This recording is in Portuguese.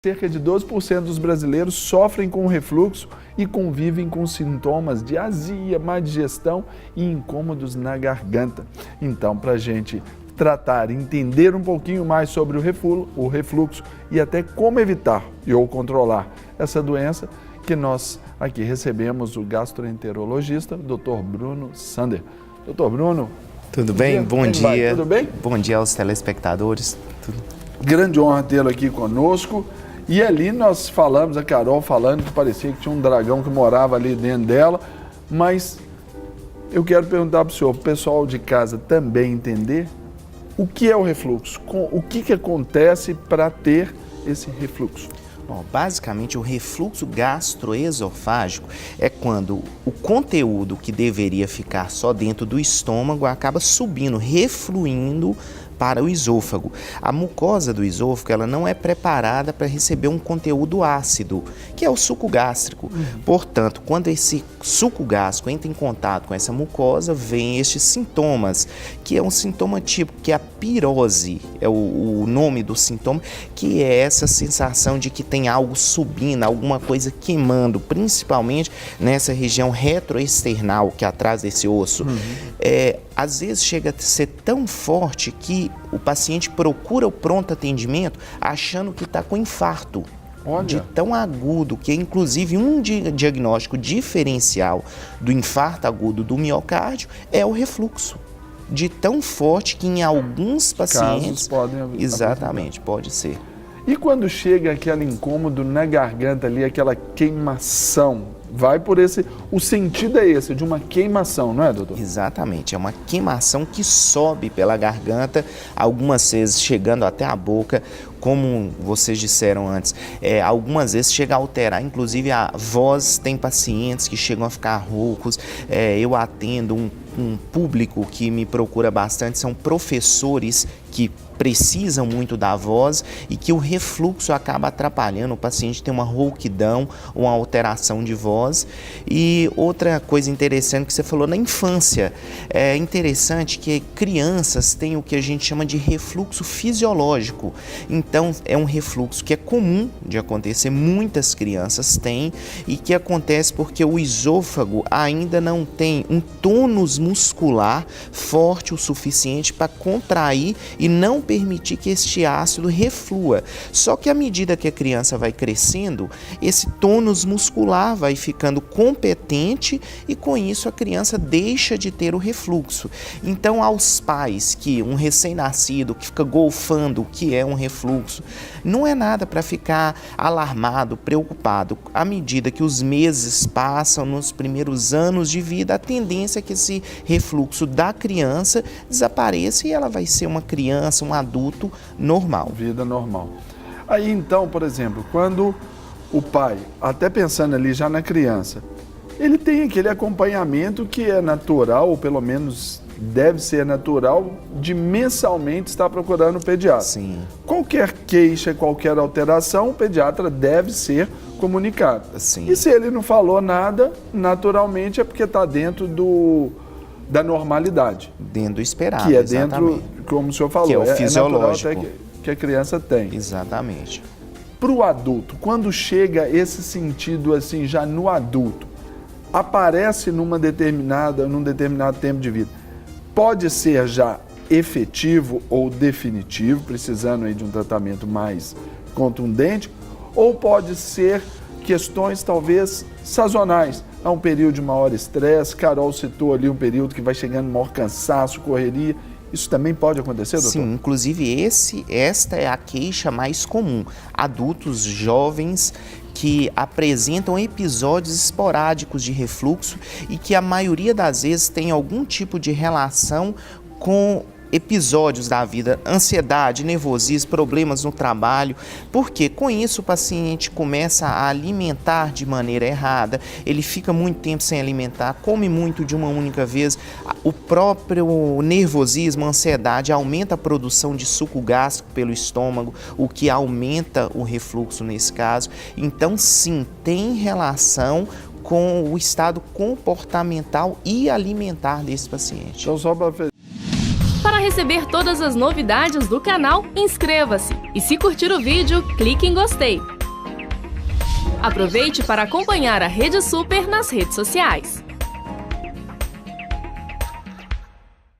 Cerca de 12% dos brasileiros sofrem com refluxo e convivem com sintomas de azia, má digestão e incômodos na garganta. Então, para a gente tratar, entender um pouquinho mais sobre o refluxo e até como evitar ou controlar essa doença, que nós aqui recebemos o gastroenterologista, Dr. Bruno Sander. Dr. Bruno, tudo bem? Bom dia. Tudo bem? Bom dia aos telespectadores. Grande honra tê-lo aqui conosco. E ali nós falamos, a Carol falando que parecia que tinha um dragão que morava ali dentro dela, mas eu quero perguntar para o senhor, para o pessoal de casa também entender o que é o refluxo, o que acontece para ter esse refluxo. Bom, basicamente o refluxo gastroesofágico é quando o conteúdo que deveria ficar só dentro do estômago acaba subindo, refluindo para o esôfago. A mucosa do esôfago ela não é preparada para receber um conteúdo ácido, que é o suco gástrico. Portanto, quando esse suco gástrico entra em contato com essa mucosa, vem estes sintomas, que é um sintoma típico, que é a pirose, é o nome do sintoma, que é essa sensação de que tem algo subindo, alguma coisa queimando, principalmente nessa região retroesternal, que é atrás desse osso. Às vezes chega a ser tão forte que o paciente procura o pronto atendimento achando que está com infarto. Olha. De tão agudo, que é inclusive um diagnóstico diferencial do infarto agudo do miocárdio é o refluxo. De tão forte que em alguns pacientes... Casos podem exatamente, pode ser. E quando chega aquele incômodo na garganta ali, aquela queimação, vai por esse... O sentido é esse, de uma queimação, não é, doutor? Exatamente, é uma queimação que sobe pela garganta, algumas vezes chegando até a boca, como vocês disseram antes, algumas vezes chega a alterar, inclusive a voz. Tem pacientes que chegam a ficar roucos. Eu atendo um público que me procura bastante, são professores que precisam muito da voz e que o refluxo acaba atrapalhando, o paciente tem uma rouquidão, uma alteração de voz. E outra coisa interessante que você falou na infância, é interessante que crianças têm o que a gente chama de refluxo fisiológico. Então é um refluxo que é comum de acontecer, muitas crianças têm, e que acontece porque o esôfago ainda não tem um tônus muscular forte o suficiente para contrair e não permitir que este ácido reflua. Só que à medida que a criança vai crescendo, esse tônus muscular vai ficando competente e com isso a criança deixa de ter o refluxo. Então, aos pais que um recém-nascido que fica golfando o que é um refluxo, não é nada para ficar alarmado, preocupado. À medida que os meses passam, nos primeiros anos de vida, a tendência é que esse refluxo da criança desapareça e ela vai ser uma criança, um adulto normal. Vida normal. Aí então, por exemplo, quando o pai, até pensando ali já na criança, ele tem aquele acompanhamento que é natural, ou pelo menos deve ser natural, de mensalmente estar procurando o pediatra. Sim. Qualquer queixa, qualquer alteração, o pediatra deve ser comunicado. Sim. E se ele não falou nada, naturalmente é porque está dentro da normalidade. Dentro do esperado, que é exatamente. Dentro, como o senhor falou, que é o fisiológico. Natural até que a criança tem. Exatamente. Para o adulto, quando chega esse sentido assim, já no adulto, aparece num determinado tempo de vida, pode ser já efetivo ou definitivo, precisando aí de um tratamento mais contundente, ou pode ser questões talvez sazonais. Há um período de maior estresse, Carol citou ali um período que vai chegando maior cansaço, correria. Isso também pode acontecer, doutor? Sim, inclusive esta é a queixa mais comum. Adultos jovens que apresentam episódios esporádicos de refluxo e que a maioria das vezes tem algum tipo de relação com episódios da vida, ansiedade, nervosismo, problemas no trabalho, porque com isso o paciente começa a alimentar de maneira errada, ele fica muito tempo sem alimentar, come muito de uma única vez, o próprio nervosismo, a ansiedade aumenta a produção de suco gástrico pelo estômago, o que aumenta o refluxo nesse caso. Então sim, tem relação com o estado comportamental e alimentar desse paciente. Então só para Para receber todas as novidades do canal, inscreva-se. E se curtir o vídeo, clique em gostei. Aproveite para acompanhar a Rede Super nas redes sociais.